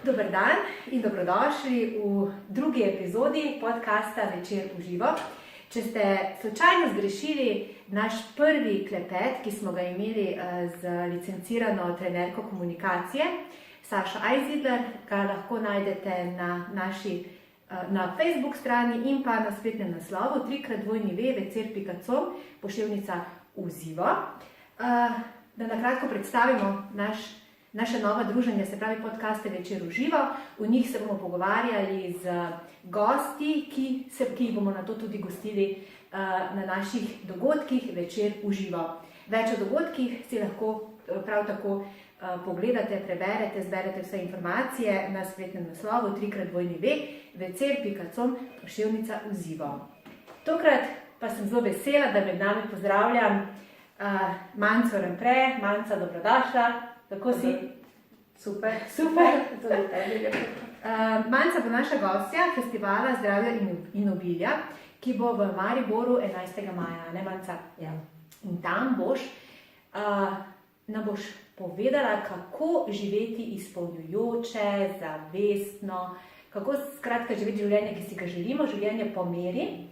Dober dan in dobrodošli v drugi epizodi podcasta Večer v živo. Če ste slučajno zgrešili naš prvi klepet, ki smo ga imeli z licencirano trenerko komunikacije, Sašo Ajzidler, ga lahko najdete na Facebook strani in pa na spletnem naslovu www.vecer.com pošiljnica vzivo. Da nakratko predstavimo naše nova druženja, se pravi podcaste Večer v živo. V njih se bomo pogovarjali z gosti, ki jih bomo nato tudi gostili na naših dogodkih Večer v živo. Več o dogodkih si lahko prav tako pogledate, preberete, zberete vse informacije na spletnem naslovu www.vecer.com pošiljnica vzivo. Tokrat pa sem zelo vesela, da med nami pozdravljam Manco Rempre. Manca, dobrodošla. Kako si? Super. Manca bo naša gostja Festivala zdravja in obilja, ki bo v Mariboru 11. maja, ne Manca? Ja. In tam nam boš povedala, kako živeti izpolnjujoče, zavestno, kako skratka živeti življenje, ki si ga želimo, življenje po meri.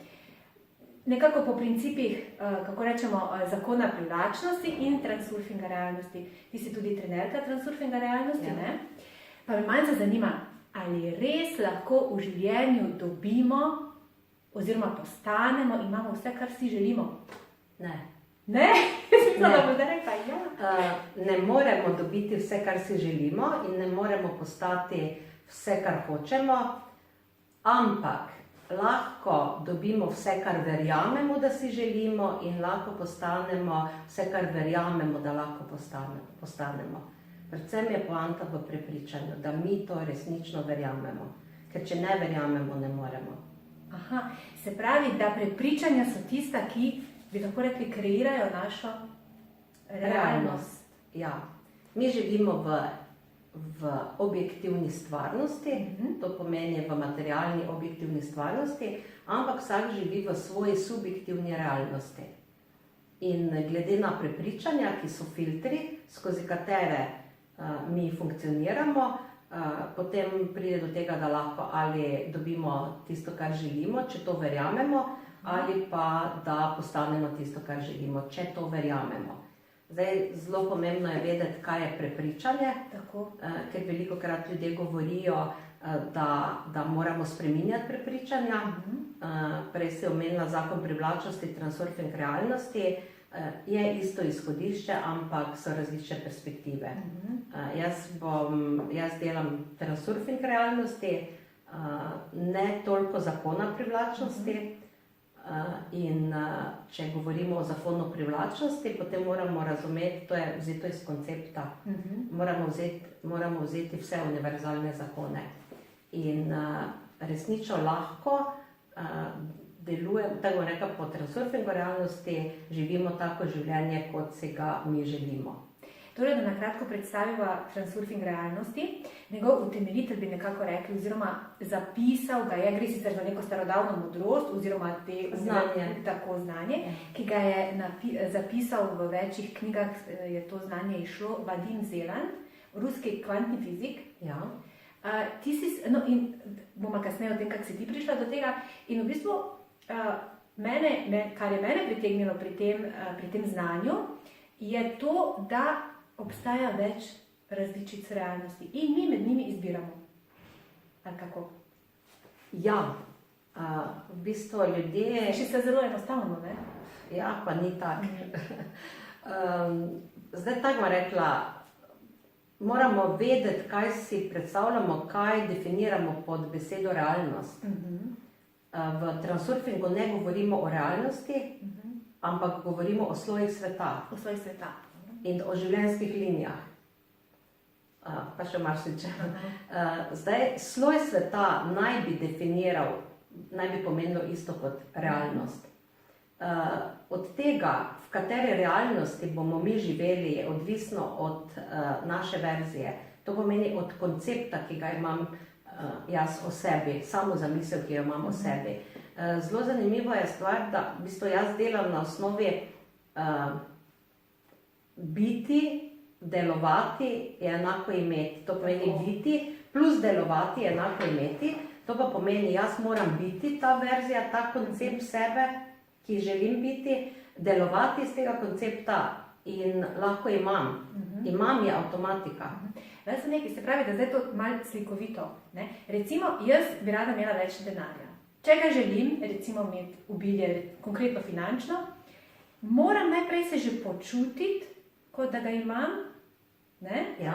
Nekako po principih, kako rečemo, zakona privlačnosti in transurfinga realnosti. Ti si tudi trenerka transurfinga realnosti, ja. Ne? Pa me manj zanima, ali res lahko v življenju dobimo oziroma postanemo, imamo vse, kar si želimo? Ne. Ne? Ne moremo dobiti vse, kar si želimo in ne moremo postati vse, kar hočemo, ampak lahko dobimo vse, kar verjamemo, da si želimo, in lahko postanemo vse, kar verjamemo, da lahko postanemo. Predvsem je poanta v prepričanju, da mi to resnično verjamemo. Ker če ne verjamemo, ne moremo. Aha, se pravi, da prepričanja so tista, ki, bi lahko rekli, kreirajo našo realnost. Ja. Mi živimo v objektivni stvarnosti, to pomeni v materialni objektivni stvarnosti, ampak vsak živi v svoji subjektivni realnosti. In glede na prepričanja, ki so filtri, skozi katere mi funkcioniramo, potem pride do tega, da lahko ali dobimo tisto, kar želimo, če to verjamemo, ali pa da postanemo tisto, kar želimo, če to verjamemo. Zdaj, zelo pomembno je vedeti, kaj je prepričanje, ker velikokrat ljudje govorijo, da moramo spreminjati prepričanja. Prej si omenila zakon privlačnosti, transurfing realnosti, je isto izhodišče, ampak so različne perspektive. Jaz delam transurfing realnosti, ne toliko zakona privlačnosti. In če govorimo o zakonu privlačnosti, potem moramo razumeti, to je vzeto iz koncepta, moramo vzeti vse univerzalne zakone. In resnično lahko delujemo, tako rekla, po transurfingu realnosti, živimo tako življenje, kot si ga mi želimo. Torej, da nakratko predstavimo transurfing realnosti, njegov utemeljitelj bi nekako rekli, oziroma zapisal ga je, gre sicer za neko starodavno modrost, oziroma znanje, ki ga je zapisal v večjih knjigah, je to znanje išlo, Vadim Zeland, ruski kvantni fizik. Ja. In bomo kasneje o tem, kako si ti prišla do tega. In v bistvu, kar je mene pritegnilo pri tem znanju, je to, da obstaja več različic realnosti in mi med njimi izbiramo. Ali kako? Ja, v bistvu ljudje... Še se zelo enostavno, ne? Ja, pa ni tako. Zdaj tako bom rekla, moramo vedeti, kaj si predstavljamo, kaj definiramo pod besedo realnost. V transurfingu ne govorimo o realnosti, ampak govorimo o slojih sveta. O slojih sveta. In o življenjskih linijah. Pa še marsiče. Zdaj, sloj sveta naj bi pomenil isto kot realnost. Od tega, v kateri realnosti bomo mi živeli, je odvisno od naše verzije. To pomeni od koncepta, ki ga imam jaz o sebi, samo zamisel, ki jo imam o sebi. Zelo zanimiva je stvar, da v bistvu jaz delam na osnovi biti delovati je enako imeti. To pomeni biti plus delovati je enako imeti. To pa pomeni, jaz moram biti ta verzija, ta koncept sebe, ki želim biti, delovati iz tega koncepta in lahko imam. Imam je avtomatika. Jaz sem nekaj, se pravi, da zdaj to malo slikovito. Ne? Recimo, jaz bi rada imela več denarja. Če ga želim, recimo imeti obilje, konkretno finančno, moram najprej se že počutiti, kot da ga imam, ne? Ja.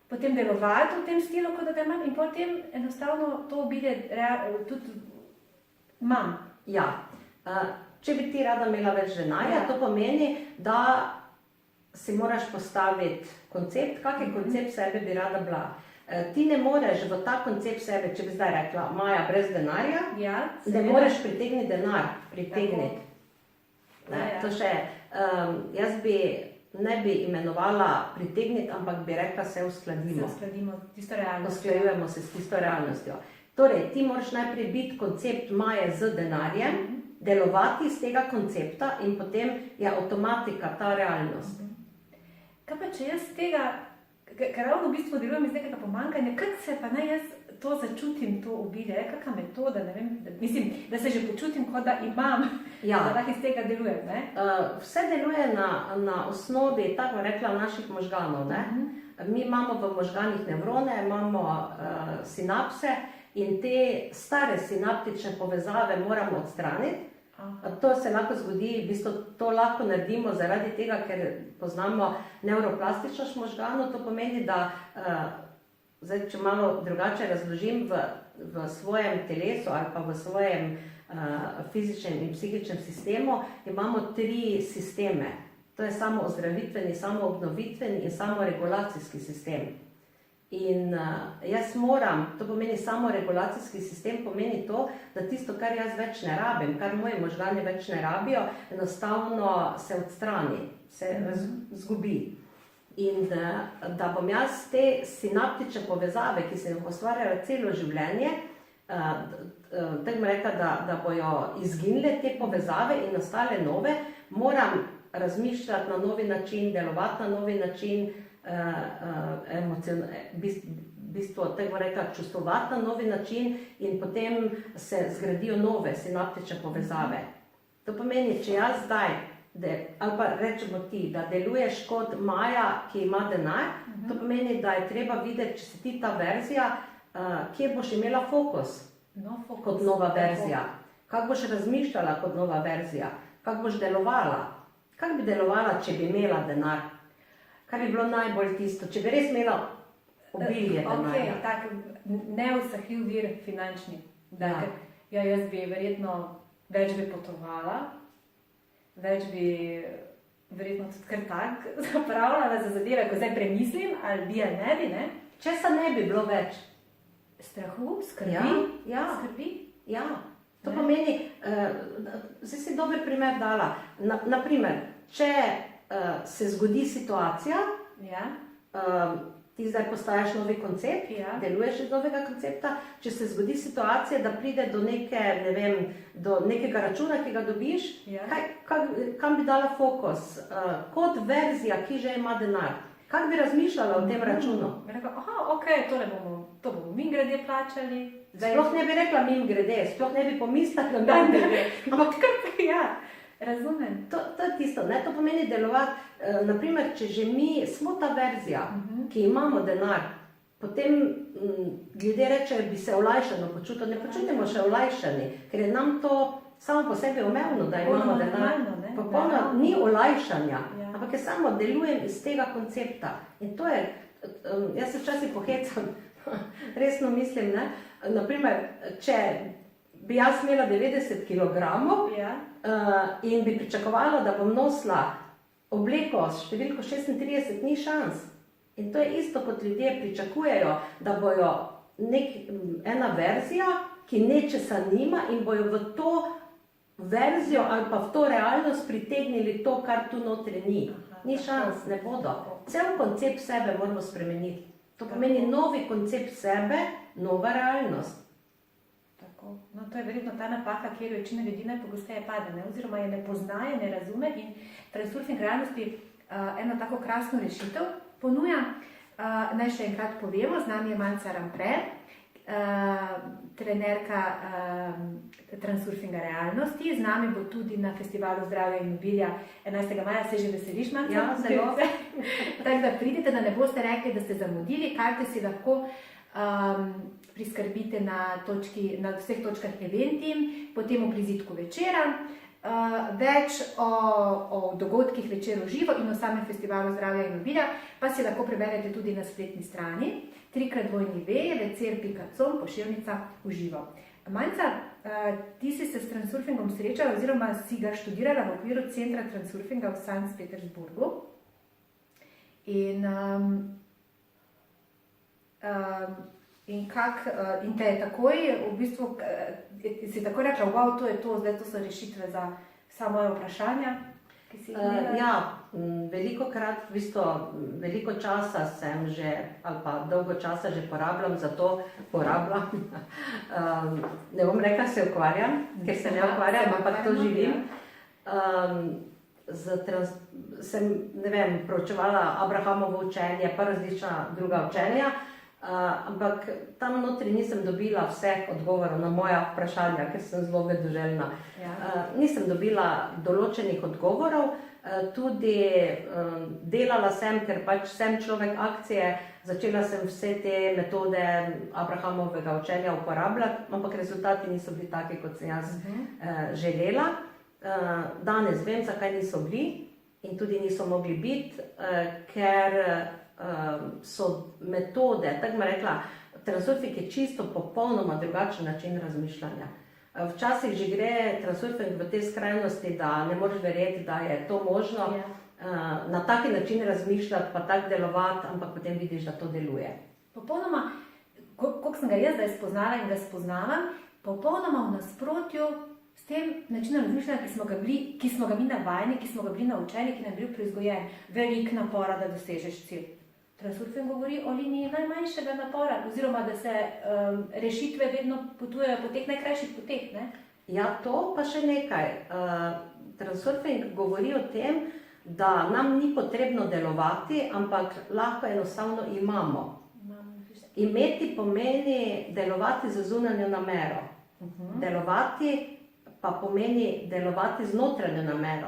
Potem delovati v tem stilu, kot da ga imam, in potem enostavno to obilje tudi imam. Ja. Če bi ti rada imela več denarja, to pomeni, da si moraš postaviti koncept, kakšen koncept sebe bi rada bila. Ti ne moreš v ta koncept sebe, če bi zdaj rekla, Maja brez denarja, ne moreš pritegniti denar, pritegniti. To še, jaz ne bi imenovala pritegniti, ampak bi rekla, se uskladimo. Se uskladimo s tisto realnostjo. Usklajujemo se s tisto realnostjo. Torej, ti moraš najprej biti koncept Maje z denarjem, delovati iz tega koncepta in potem je avtomatika ta realnost. Kaj pa če jaz tega, ker ravno v bistvu delujem iz nekega pomanjkanja, kako se pa naj jaz to začutim, to obilje, kakšna metoda, ne vem, mislim, da se že počutim, kot da imam, da lahko iz tega delujem, ne? Vse deluje na osnovi, tako rekla, naših možganov, ne? Mi imamo v možganih nevrone, imamo sinapse in te stare sinaptične povezave moramo odstraniti. To se lahko zgodi, v bistvu to lahko naredimo zaradi tega, ker poznamo nevroplastičnost možganov. To pomeni, da, zdaj, če malo drugače razložim, v svojem telesu ali pa v svojem fizičnem in psihičnem sistemu imamo 3 sisteme. To je samoozdravitveni, samoobnovitveni in samoregulacijski sistem. In jaz moram, to pomeni samoregulacijski sistem, pomeni to, da tisto, kar jaz več ne rabim, kar moji možgani več ne rabijo, enostavno se odstrani, se zgubi. In da bom jaz te sinaptične povezave, ki se jih ustvarjajo celo življenje, tako bom rekla, da bojo izginile te povezave in nastale nove, moram razmišljati na novi način, delovati na novi način, čustvovati na novi način in potem se zgradijo nove sinaptične povezave. To pomeni, če jaz zdaj, ali pa rečemo ti, da deluješ kot Maja, ki ima denar, to pomeni, da je treba videti, če si ti ta verzija, kje boš imela fokus kot nova verzija, kako boš razmišljala kot nova verzija, kako boš delovala, kako bi delovala, če bi imela denar. Kaj bi bilo najbolj tisto, če bi res imela obilje denarja? Ok, tak neusahljiv vir finančni. Jaz bi verjetno več bi potovala, več bi verjetno tudi kar tak zapravljala za zadeve, ko zdaj premislim, ali bi ali ne bi, ne? Česa ne bi bilo več? Strahu, skrbi? Skrbi, ja. To pomeni, zdaj si dober primer dala. Naprimer, če se zgodi situacija, ti zdaj postajaš novi koncept, deluješ iz novega koncepta, če se zgodi situacija, da pride do do nekega računa, ki ga dobiš, kam bi dala fokus? Kot verzija, ki že ima denar. Kako bi razmišljala o tem računu? Bi rekla, ok, to bomo mi grede plačali. Sploh ne bi rekla mim grede, sploh ne bi pomislila mim grede. Ampak kar razumem. To je tisto, ne? To pomeni delovati. Naprimer, če že mi smo ta verzija, ki imamo denar, potem ljudje rečejo, bi se olajšano počutili. Ne počutimo še olajšani, ker je nam to samo po sebi umevno, da imamo denar. Popolno ni olajšanja, ampak je samo delujem iz tega koncepta. In to je, jaz se včasih pohecam, resno mislim, ne? Naprimer, če bi jaz imela 90 kilogramov in bi pričakovala, da bom nosila obleko s številko 36, ni šans. In to je isto, kot ljudje pričakujejo, da bojo ena verzija, ki nečesa nima in bojo v to verzijo ali pa v to realnost pritegnili to, kar tu notri ni. Ni šans, ne bodo. Cel koncept sebe moramo spremeniti. To pomeni novi koncept sebe, nova realnost. No, to je verjetno ta napaka, kjer večina ljudi najpogosteje pade, ne? Oziroma je ne poznaje, ne razume in transurfing realnosti eno tako krasno rešitev ponuja. Naj še enkrat povemo, z nami je Manca Rampre, trenerka transurfinga realnosti. Z nami bo tudi na Festivalu zdravja in obilja 11. maja. Se že veseliš, Manca? Ja, zelo. Tako da pridite, da ne boste rekli, da ste zamudili. Karte si lahko priskrbite na vseh točkah Eventim, potem v prizidku večera. Več o dogodkih Večer v živo in o samem Festivalu zdravja in obilja pa si lahko preberete tudi na spletni strani www.večer.com/v živo. Manca, ti si se s transurfingom srečala oziroma si ga študirala v okviru centra transurfinga v Sankt Petersburgu in te je takoj, v bistvu, si takoj rekla, wow, to je to, zdaj to so rešitve za vsa moja vprašanja, ki si jih imela? Ja, velikokrat, v bistvu, veliko časa sem že, ali pa dolgo časa že porabljam, ne bom rekla, se ukvarjam, ker se ne ukvarjam, ampak to živim. Sem, ne vem, proučevala Abrahamovo učenje, pa različna druga učenja, ampak tam notri nisem dobila vseh odgovorov na moja vprašanja, ker sem zelo vedoželjna. Nisem dobila določenih odgovorov, tudi delala sem, ker pač sem človek akcije, začela sem vse te metode Abrahamovega učenja uporabljati, ampak rezultati niso bili taki, kot sem jaz želela. Danes vem, zakaj niso bili in tudi niso mogli biti, ker so metode, tako bom rekla, transurfing je čisto popolnoma drugačen način razmišljanja. Včasih že gre transurfing v te skrajnosti, da ne moreš verjeti, da je to možno, na taki način razmišljati, pa tako delovati, ampak potem vidiš, da to deluje. Popolnoma, koliko sem ga jaz zdaj spoznala in ga spoznavam, popolnoma v nasprotju s tem načinom razmišljanja, ki smo ga mi navajeni, ki smo ga bili naučeni, ki nam je bil privzgojen. Veliko napora, da dosežeš cilj. Transurfing govori o liniji najmanjšega napora, oziroma da se rešitve vedno potujejo po teh najkrajših poteh, ne? Ja, to pa še nekaj. Transurfing govori o tem, da nam ni potrebno delovati, ampak lahko enostavno imamo. Imeti pomeni delovati z zunanjo namero. Delovati pa pomeni delovati z notranjo namero.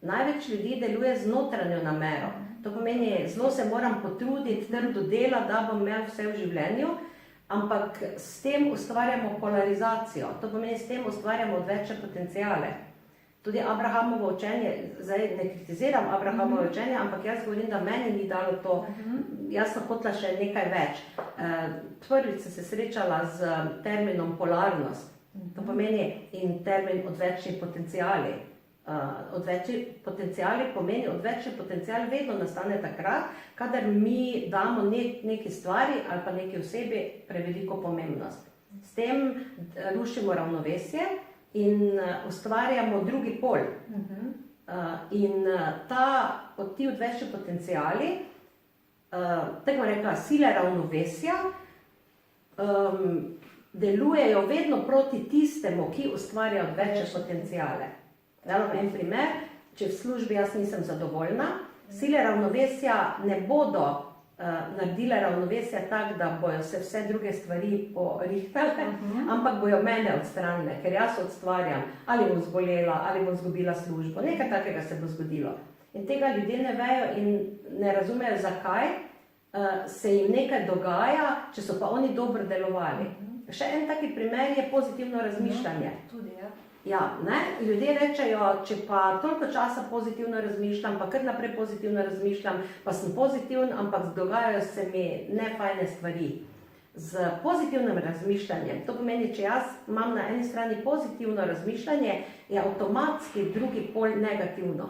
Največ ljudi deluje z notranjo namero. To pomeni, zelo se moram potruditi, trdo dela, da bom imel vse v življenju, ampak s tem ustvarjamo polarizacijo. To pomeni, s tem ustvarjamo odvečne potencijale. Tudi Abrahamovo učenje, zdaj ne kritiziram Abrahamovo učenje, ampak jaz govorim, da meni ni dalo to. Jaz sem hotela še nekaj več. Prvič sem se srečala z terminom polarnost. To pomeni in termin odvečni potencijali. Odvečni potencijali pomeni, odvečni potencijal vedno nastane takrat, kadar mi damo neki stvari ali pa neki osebi preveliko pomembnost. S tem rušimo ravnovesje in ustvarjamo drugi pol. In ti odvečni potencijali, tako rekla, sile ravnovesja, delujejo vedno proti tistemu, ki ustvarja odvečne potencijale. Dalo en primer, če v službi jaz nisem zadovoljna, sile ravnovesja ne bodo naredile ravnovesja tako, da bojo se vse druge stvari porihtale, ampak bojo mene odstranile, ker jaz ustvarjam, ali bom zbolela, ali bom izgubila službo, nekaj takega se bo zgodilo. In tega ljudje ne vejo in ne razumejo, zakaj se jim nekaj dogaja, če so pa oni dobro delovali. Še en taki primer je pozitivno razmišljanje. Tudi, ja. Ja, ne? Ljudje rečejo, če pa toliko časa pozitivno razmišljam, pa kar naprej pozitivno razmišljam, pa sem pozitiven, ampak dogajajo se mi nefajne stvari. Z pozitivnim razmišljanjem, to pomeni, če jaz imam na eni strani pozitivno razmišljanje, je avtomatski drugi pol negativno.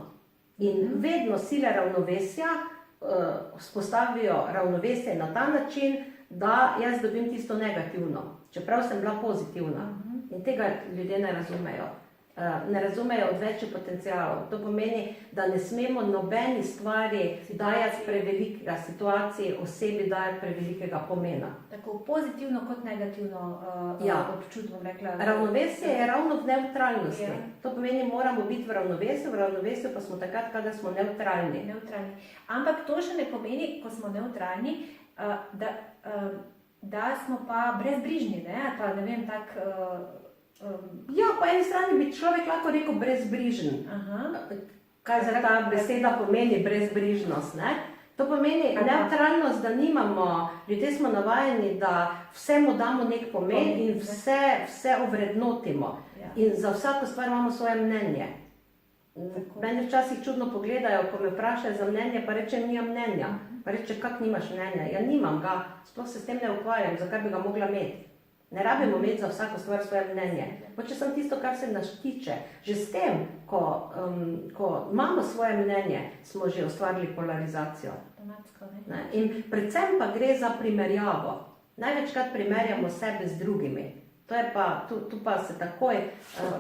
In vedno sile ravnovesja vzpostavijo ravnovesje na ta način, da jaz dobim tisto negativno, čeprav sem bila pozitivna. In tega ljudje ne razumejo. ne razumejo odvečih potencialov. To pomeni, da ne smemo nobeni stvari dajati prevelikega situaciji, osebi dajati prevelikega pomena. Tako pozitivno kot negativno občutno rekla. Ravnovesje je ravno v neutralnosti. Ja. To pomeni, moramo biti v ravnovesju pa smo takrat, kadar smo neutralni. Ampak to še ne pomeni, ko smo neutralni, da smo pa brezbrižni, ne? Pa ne vem, Ja, po eni strani bi človek lahko rekel brezbrižen. Kaj za ta beseda pomeni brezbrižnost, ne? To pomeni neutralnost, da nimamo, ljudje smo navajeni, da vsemu damo nek pomen in vse ovrednotimo. In za vsako stvar imamo svoje mnenje. Mene včasih čudno pogledajo, ko me vprašajo za mnenje, pa rečem, nimam mnenja. Pa reče, kak nimaš mnenja? Ja, nimam ga, sploh se s tem ne ukvarjam, zakaj bi ga mogla imeti. Ne rabimo imeti za vsako stvar svoje mnenje. Če sem tisto, kar se nas tiče, že s tem, ko imamo svoje mnenje, smo že ustvarili polarizacijo. Ne? In predvsem pa gre za primerjavo. Največkrat primerjamo sebe z drugimi. Tu pa se takoj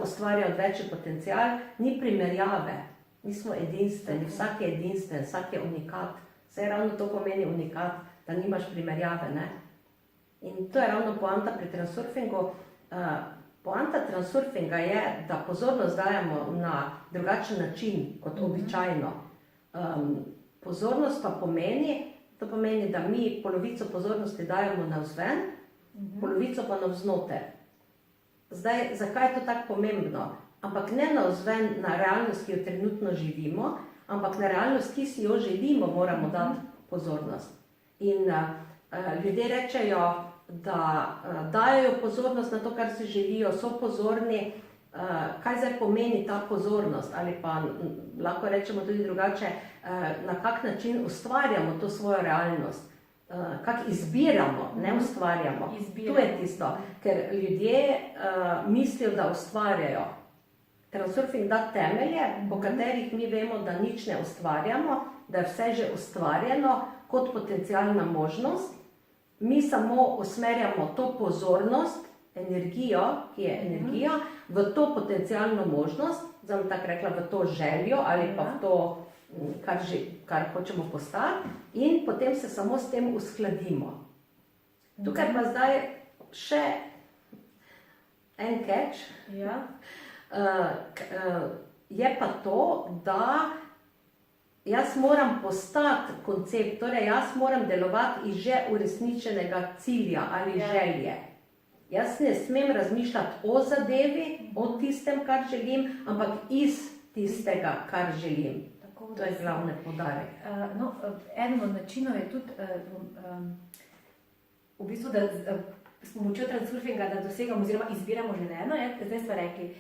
ustvarja odvečji potencial. Ni primerjave, mi smo edinstveni, vsak je edinstven, vsak je unikat. Vse ravno to pomeni unikat, da nimaš primerjave, ne? In to je ravno poanta pri transurfingu. Poanta transurfinga je, da pozornost dajemo na drugačen način kot običajno. Pozornost pa pomeni, to pomeni, da mi polovico pozornosti dajemo navzven, polovico pa navznoter. Zdaj, zakaj je to tako pomembno? Ampak ne navzven na realnost, ki jo trenutno živimo, ampak na realnost, ki si jo želimo, moramo dati pozornost. In ljudje rečejo, da dajo pozornost na to, kar si želijo, so pozorni, kaj zdaj pomeni ta pozornost, ali pa lahko rečemo tudi drugače, na kak način ustvarjamo to svojo realnost, kak izbiramo, ne ustvarjamo. Tu je tisto, ker ljudje mislijo, da ustvarjajo. Transurfing da temelje, po katerih mi vemo, da nič ne ustvarjamo, da je vse že ustvarjeno kot potencialna možnost. Mi samo usmerjamo to pozornost, energijo, ki je energija, v to potencialno možnost, zdaj bom tako rekla, v to željo ali pa v to, kar hočemo postati, in potem se samo s tem uskladimo. Tukaj pa zdaj še en catch. Je pa to, da jaz moram postati koncept, torej jaz moram delovati iz že uresničenega cilja ali želje. Jaz ne smem razmišljati o zadevi, o tistem, kar želim, ampak iz tistega, kar želim. To je glavni poudarek. Eden od načinov je tudi, v bistvu, da s pomočjo transurfinga, da dosegamo oziroma izbiramo želeno, zdaj smo rekli,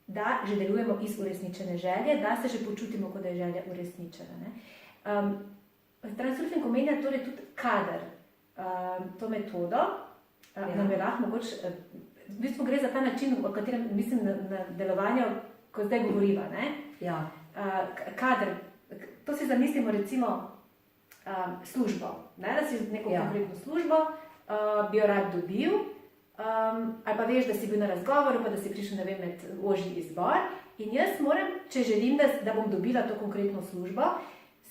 da že delujemo iz uresničene želje, da se že počutimo, kot da je želja uresničena. Transurfing omenja torej tudi kader, to metodo, nam je lahko mogoče, v bistvu gre za ta način, o katerem mislim na delovanje, ko zdaj govoriva. Kader, to si zamislimo recimo službo, da si neko konkretno službo, bi jo rad dobil, ali pa veš, da si bil na razgovoru, pa da si prišel, ne vem, med ožji izbor in jaz moram, če želim, da bom dobila to konkretno službo,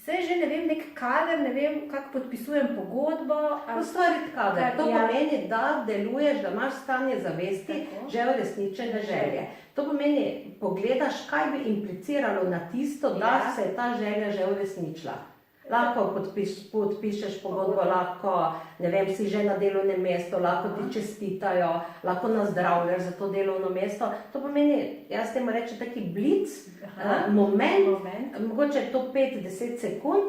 se že, ne vem, nek kader, ne vem, kako podpisujem pogodbo. Ustvariti kader, to pomeni, da deluješ, da imaš stanje zavesti, že uresničene želje. To pomeni, pogledaš, kaj bi impliciralo na tisto, da se je ta želja že uresničila. Lahko podpišeš pogodbo, lahko, ne vem, si že na delovnem mestu, lahko ti čestitajo, lahko nazdravljaš za to delovno mesto. To pomeni, jaz temu rečem taki blic, moment, mogoče je to 5-10 sekund,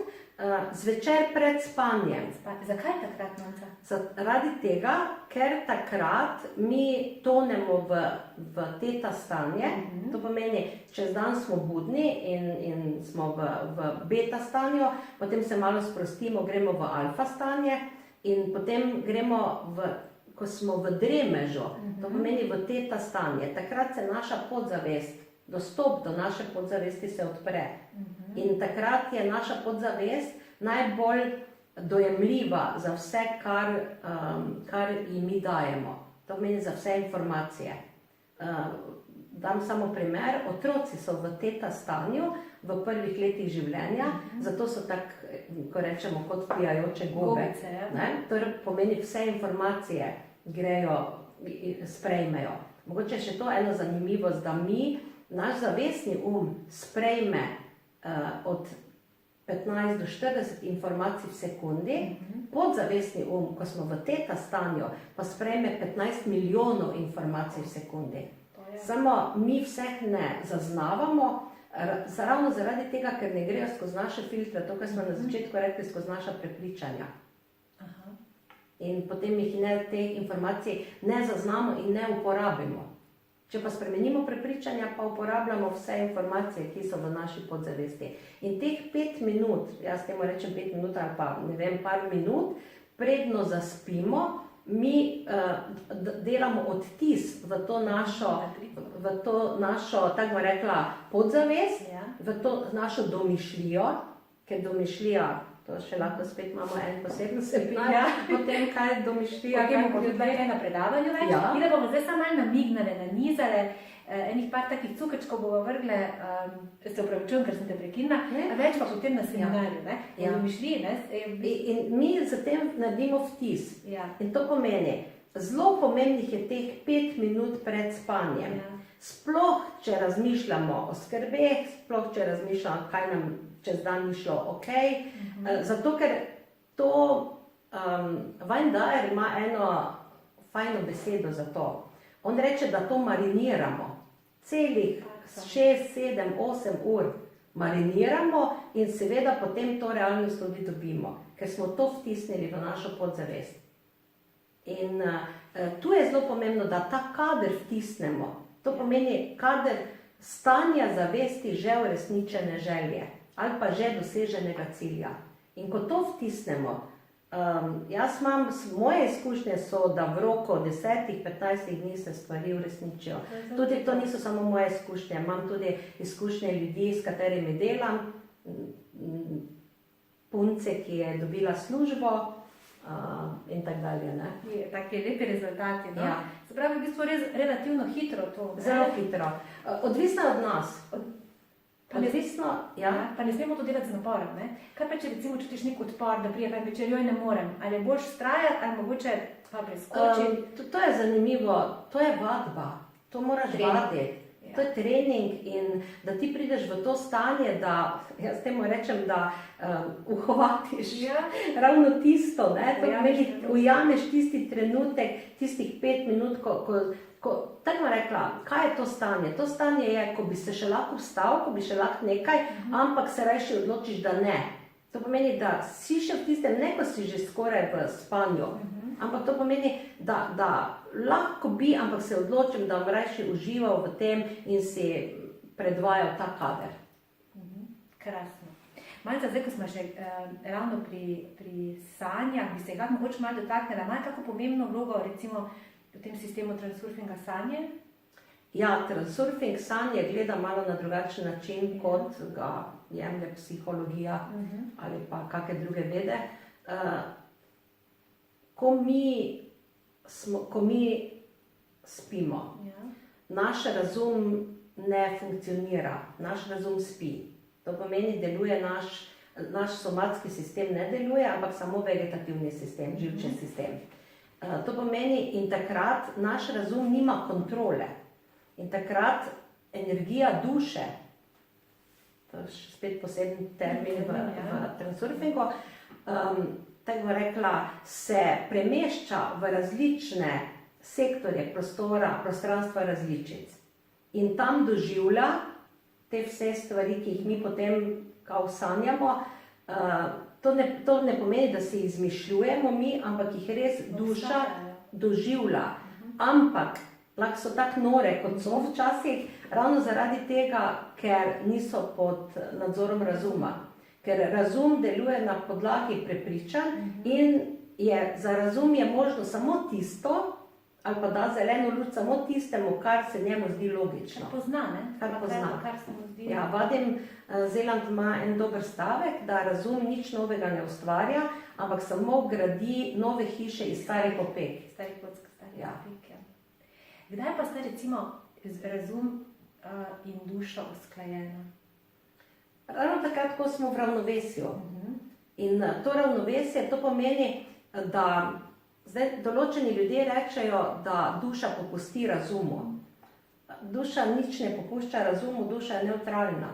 zvečer pred spanjem. Zakaj takrat, Manca? Zaradi tega, ker takrat mi tonemo v teta stanje, to pomeni, čez dan smo budni in smo v beta stanju, potem se malo sprostimo, gremo v alfa stanje in potem gremo, ko smo v dremežu, to pomeni v teta stanje, takrat se naša podzavest, dostop do naše podzavesti se odpre. In takrat je naša podzavest najbolj dojemljiva za vse, kar ji mi dajemo. To pomeni za vse informacije. dam samo primer, otroci so v teta stanju v prvih letih življenja, zato so tako, ko rečemo, kot pijajoče gobe. To pomeni, vse informacije grejo, sprejmejo. Mogoče še to eno zanimivost, da naš zavestni sprejme od 15 do 40 informacij v sekundi, podzavestni ko smo v teta stanju, pa sprejme 15 milijonov informacij v sekundi. Samo mi vseh ne zaznavamo, ravno zaradi tega, ker ne grejo skozi naše filtre, to, kar smo na začetku rekli, skozi naša prepričanja. In potem teh informacij ne zaznamo in ne uporabimo. Če pa spremenimo prepričanja, pa uporabljamo vse informacije, ki so v naši podzavesti. In teh 5 minut, jaz temu rečem 5 minut ali pa ne vem, par minut, predno zaspimo, mi delamo odtis v to našo, tako bom rekla, podzavest, v to našo domišljijo, ker domišljija, to še lahko spet imamo en poseben seminar, potem kaj je domišljija. Potem bomo tudi kaj na predavanju več. In da bomo zdaj samo malo namignale, nanizale, enih par takih cukrčkov bomo vrgle, se upravičujem, ker sem te prekinila, več pa potem na seminarju, domišljiji. In mi zatem naredimo vtis. In to pomeni, zelo pomembnih je teh 5 minut pred spanjem. Sploh, če razmišljamo o skrbeh, sploh, če razmišljamo, kaj nam čez dan ni šlo ok, zato ker to, Wayne Dyer ima eno fajno besedo za to. On reče, da to mariniramo. Celih 6, 7, 8 ur mariniramo in seveda potem to realnost tudi dobimo, ker smo to vtisnili v našo podzavest. In tu je zelo pomembno, da ta kader vtisnemo. To pomeni kader stanja zavesti že uresničene želje ali pa že doseženega cilja. In ko to vtisnemo, moje izkušnje so, da v roku 10-15 dni se stvari uresničijo. Tudi to niso samo moje izkušnje, imam tudi izkušnje ljudi, s katerimi delam, punce, ki je dobila službo in tako dalje. Taki lepi rezultati. Se pravi, v bistvu relativno hitro to. Zelo hitro. Odvisno od nas. Pa ne smemo to delati z naporom. Kaj pa, če recimo čutiš nek odpor, da prije pa večer, joj ne morem, ali boš vztrajati, ali mogoče pa preskočiti? To je zanimivo, to je vadba, to moraš vaditi, to je trening in da ti prideš v to stanje, da, jaz temu rečem, da uhvatiš ravno tisto, ujameš tisti trenutek, tistih 5 minut, tako bom rekla, kaj je to stanje? To stanje je, ko bi se še lahko vstal, ko bi še lahko nekaj, ampak se rajši odločiš, da ne. To pomeni, da si še v tistem, ne ko si že skoraj v spanju, ampak to pomeni, da lahko bi, ampak se odločim, da bom rajši užival v tem in si predvajal ta kader. Krasno. Malce zdaj, ko smo še ravno pri sanjah, bi se ga mogoče malo dotaknila, ima kako pomembno vlogo recimo v tem sistemu transurfinga sanje? Ja, transurfing sanje gleda malo na drugačen način, kot ga jemlje psihologija ali pa kakšne druge vede. Ko mi spimo, naš razum ne funkcionira, naš razum spi. To pomeni, deluje naš somatski sistem ne deluje, ampak samo vegetativni sistem, živčni sistem. To pomeni, in takrat naš razum nima kontrole. In takrat energija duše, to je spet poseben termin v transurfingu, tako bom rekla, se premešča v različne sektorje prostranstva različic. In tam doživlja te vse stvari, ki jih mi potem kao sanjamo. To ne pomeni, da si izmišljujemo mi, ampak jih res duša doživlja. Ampak lahko so tako nore, kot so včasih, ravno zaradi tega, ker niso pod nadzorom razuma. Ker razum deluje na podlagi prepričanj in za razum je možno samo tisto, ali pa da zeleno luč samo tistemu, kar se njemu zdi logično. Kar pozna. Kar se mu zdi. Vadim Zeland ima en dober stavek, da razum nič novega ne ustvarja, ampak samo gradi nove hiše iz starih opek. Starih opek. Kdaj pa ste recimo, razum in duša usklajena? Ravno takrat, ko smo v ravnovesju. In to ravnovesje, to pomeni, da zdaj določeni ljudje rečejo, da duša popusti razumu. Duša nič ne popušča razumu, duša je nevtralna.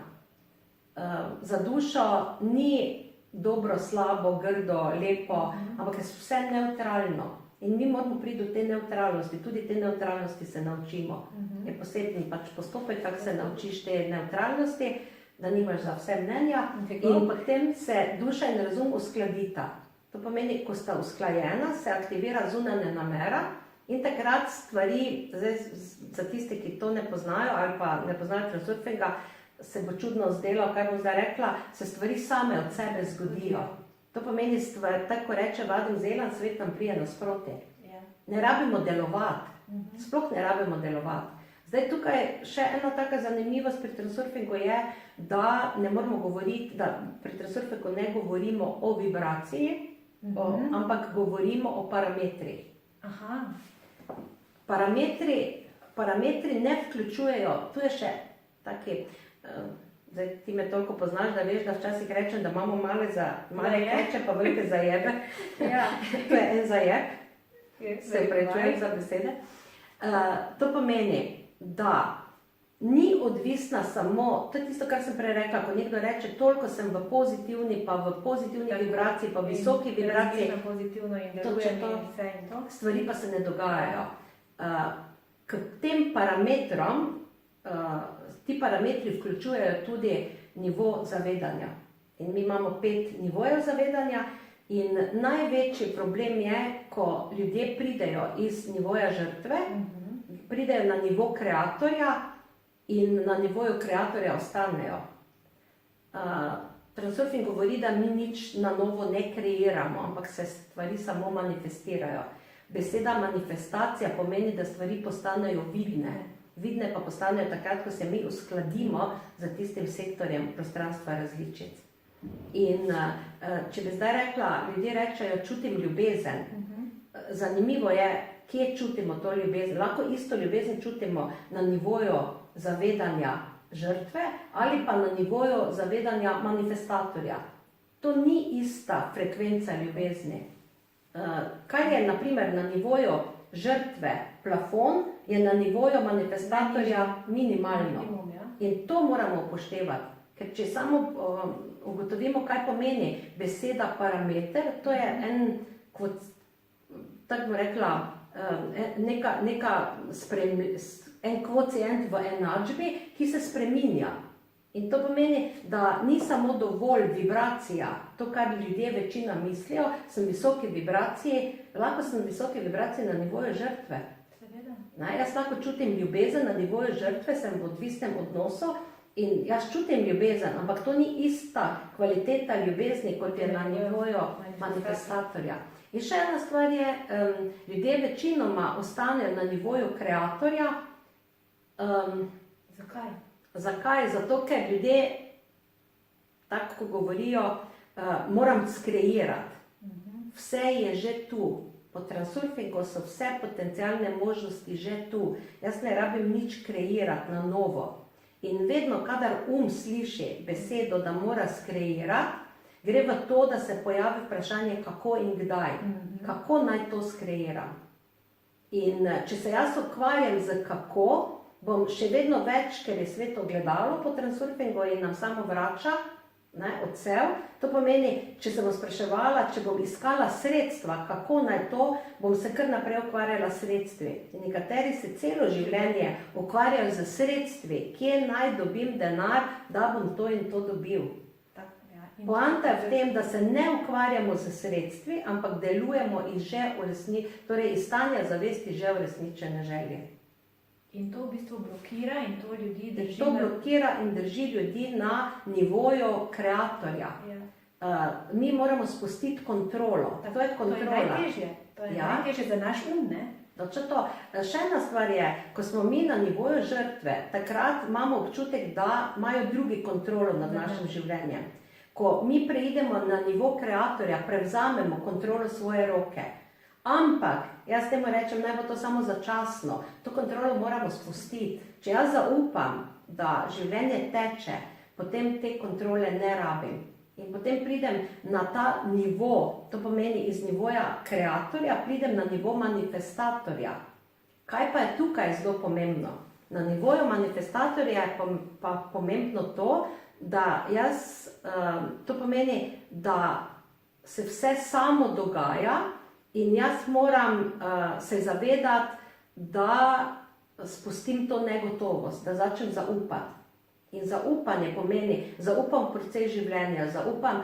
Za dušo ni dobro, slabo, grdo, lepo, ampak je vse nevtralno. In mi moramo priti do te nevtralnosti, tudi te nevtralnosti se naučimo. Je posebni postopek, kako se naučiš te nevtralnosti, da nimaš za vse mnenja, in potem se duša in razum uskladita. To pomeni, ko sta usklajena, se aktivira zunanja namera in takrat stvari, zdaj, za tiste, ki to ne poznajo ali pa ne poznajo transurfinga, se bo čudno zdelo, kaj bom zdaj rekla, se stvari same od sebe zgodijo. To pomeni, tako reče Vadim Zeland, svet nam prije nasproti. Ne rabimo delovati, sploh ne rabimo delovati. Zdaj tukaj še ena taka zanimivost pri transurfingu je, da ne moramo govoriti, da pri transurfingu ne govorimo o vibraciji, ampak govorimo o parametrih. Parametri ne vključujejo, tu je še taki, zdaj ti me toliko poznaš, da veš, da včasih rečem, da imamo male keče pa velike zajebe. To je en zajeb, se prečujem za besede. To pomeni, da ni odvisna samo, to je tisto, kar sem prej rekla, ko nekdo reče, toliko sem v pozitivni, pa v pozitivni vibraciji, pa v visoki vibraciji, stvari pa se ne dogajajo. K tem parametrom, ti parametri vključujejo tudi nivo zavedanja. In mi imamo 5 nivojev zavedanja in največji problem je, ko ljudje pridejo iz nivoja žrtve, pridejo na nivo kreatorja in na nivoju kreatorja ostanejo. Transurfing govori, da mi nič na novo ne kreiramo, ampak se stvari samo manifestirajo. Beseda manifestacija pomeni, da stvari postanejo vidne. Vidne pa postanejo takrat, ko se mi uskladimo z tistim sektorjem prostranstva različic. In če bi zdaj rekla, ljudje rečejo, čutim ljubezen. Zanimivo je, kje čutimo to ljubezen. Lahko isto ljubezen čutimo na nivoju zavedanja žrtve ali pa na nivoju zavedanja manifestatorja. To ni ista frekvenca ljubezni. Kar je na primer na nivoju žrtve plafon, je na nivoju manifestatorja minimalno. In to moramo upoštevati. Ker če samo ugotovimo, kaj pomeni beseda parameter, to je tako bi rekla, en kvocient v enačbi, ki se spreminja. In to pomeni, da ni samo dovolj vibracija, to, kar ljudje večina mislijo, sem visoke vibracije, lahko sem visoke vibracije na nivoju žrtve. Jaz lahko čutim ljubezen na nivoju žrtve, sem v odvisnem odnosu in jaz čutim ljubezen, ampak to ni ista kvaliteta ljubezni, kot je na nivoju manifestatorja. In še ena stvar je, ljudje večinoma ostanejo na nivoju kreatorja. Zakaj? Zakaj? Zato, ker ljudje, tako ko govorijo, moram skreirati. Vse je že tu. Po transurfingu so vse potencialne možnosti že tu. Jaz ne rabim nič kreirati na novo. In vedno, kadar sliši besedo, da mora skreirati, gre v to, da se pojavi vprašanje, kako in kdaj. Kako naj to skreiram. In če se jaz ukvarjam z kako, bom še vedno več, ker je svet ogledalo po transurfingu in nam samo vrača odsev. To pomeni, če se bom spraševala, če bom iskala sredstva, kako naj to, bom se kar naprej ukvarjala s sredstvi. In nekateri se celo življenje ukvarjajo z sredstvi, kje naj dobim denar, da bom to in to dobil. Poanta je v tem, da se ne ukvarjamo z sredstvi, ampak delujemo iz stanja zavesti že uresničene želje. In to v bistvu blokira in to ljudi drži. To blokira in drži ljudi na nivoju kreatorja. Mi moramo spustiti kontrolo. To je kontrola. To je najtežje. To je najtežje za naš ne? Še ena stvar je, ko smo mi na nivoju žrtve, takrat imamo občutek, da imajo drugi kontrolo nad našim življenjem. Ko mi preidemo na nivo kreatorja, prevzamemo kontrolo svoje roke. Ampak, jaz temu rečem, naj bo to samo začasno. To kontrolo moramo spustiti. Če jaz zaupam, da življenje teče, potem te kontrole ne rabim. In potem pridem na ta nivo, to pomeni iz nivoja kreatorja, pridem na nivo manifestatorja. Kaj pa je tukaj zelo pomembno? Na nivoju manifestatorja je pa pomembno to, da to pomeni, da se vse samo dogaja in jaz moram se zavedati, da spustim to negotovost, da začnem zaupati. In zaupanje pomeni, zaupam v proces življenja, zaupam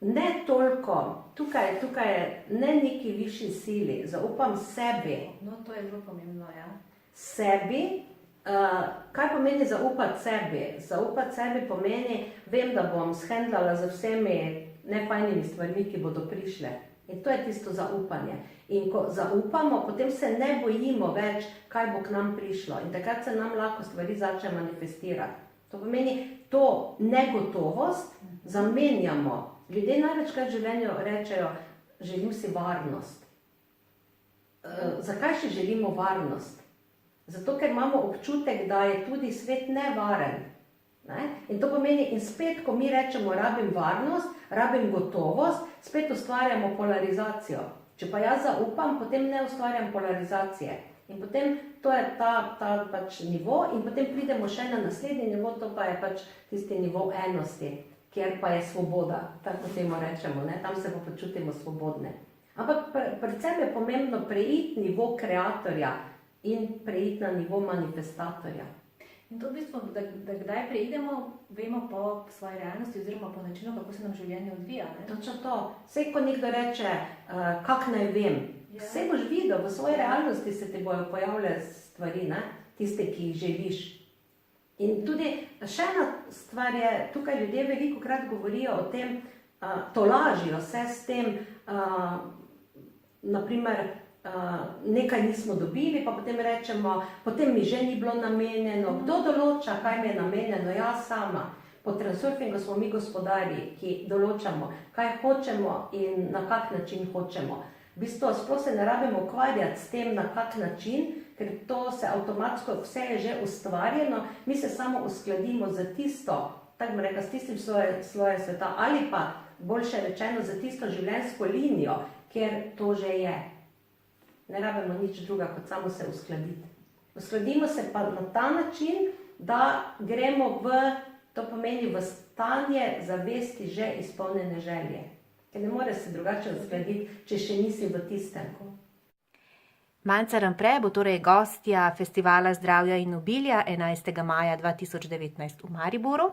ne toliko, tukaj je ne neki višji sili, zaupam sebi. No, to je zelo pomembno, ja. Sebi. Kaj pomeni zaupati sebi? Zaupati sebi pomeni, vem, da bom shendlala z vsemi nefajnimi stvarmi, ki bodo prišle. In to je tisto zaupanje. In ko zaupamo, potem se ne bojimo več, kaj bo k nam prišlo. In takrat se nam lahko stvari začne manifestirati. To pomeni, to negotovost zamenjamo. Ljudje največkrat v življenju rečejo, želim si varnost. Zakaj še želimo varnost? Zato, ker imamo občutek, da je tudi svet nevaren. Ne? In to pomeni, in spet, ko mi rečemo, rabim varnost, rabim gotovost, spet ustvarjamo polarizacijo. Če pa jaz zaupam, potem ne ustvarjam polarizacije. In potem to je ta pač nivo in potem pridemo še na naslednji nivo, to pa je pač tisti nivo enosti, kjer pa je svoboda, tako temu rečemo, ne? Tam se pa počutimo svobodne. Ampak predvsem je pomembno preiti nivo kreatorja in preiti na nivo manifestatorja. In to v bistvu, da kdaj preidemo, vemo po svoji realnosti oziroma po načinu, kako se nam življenje odvija. Ne? Točno to. Vse, ko nekdo reče, kak naj vem, vse boš videl, v svoji realnosti se ti bojo pojavljale stvari, ne? Tiste, ki jih želiš. In tudi še ena stvar je, tukaj ljudje velikokrat govorijo o tem, tolažijo se s tem, naprimer, nekaj nismo dobili, pa potem rečemo, potem mi že ni bilo namenjeno. Kdo določa, kaj mi je namenjeno? Jaz sama. Po transurfingu smo mi gospodarji, ki določamo, kaj hočemo in na kak način hočemo. V bistvu, sploh se ne rabimo ukvarjati s tem, na kak način, ker to se avtomatsko, vse je že ustvarjeno, mi se samo uskladimo za tisto, tako bi rekla, s tistim slojem sveta, ali pa, boljše rečeno, za tisto življenjsko linijo, kjer to že je. Ne rabimo nič druga, kot samo se uskladiti. Uskladimo se pa na ta način, da gremo to pomeni v stanje zavesti že izpolnjene želje. Ker ne more se drugače uskladiti, če še nisi v tistem. Manca Rampre bo torej gostja Festivala zdravja in obilja 11. maja 2019 v Mariboru.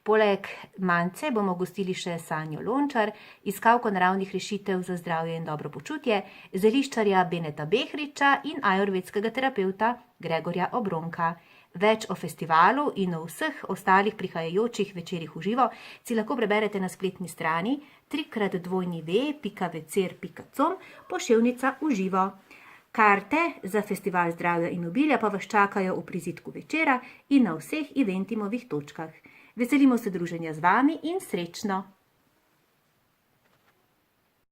Poleg Mance bomo gostili še Sanjo Lončar, iskalko naravnih rešitev za zdravje in dobro počutje, zeliščarja Beneta Behriča in ajurvedskega terapevta Gregorja Obronka. Več o festivalu in o vseh ostalih prihajajočih večerih v živo si lahko preberete na spletni strani www.vecer.com/v živo. Karte za Festival zdravja in obilja pa vas čakajo v prizidku večera in na vseh eventimovih točkah. Veselimo se druženja z vami in srečno!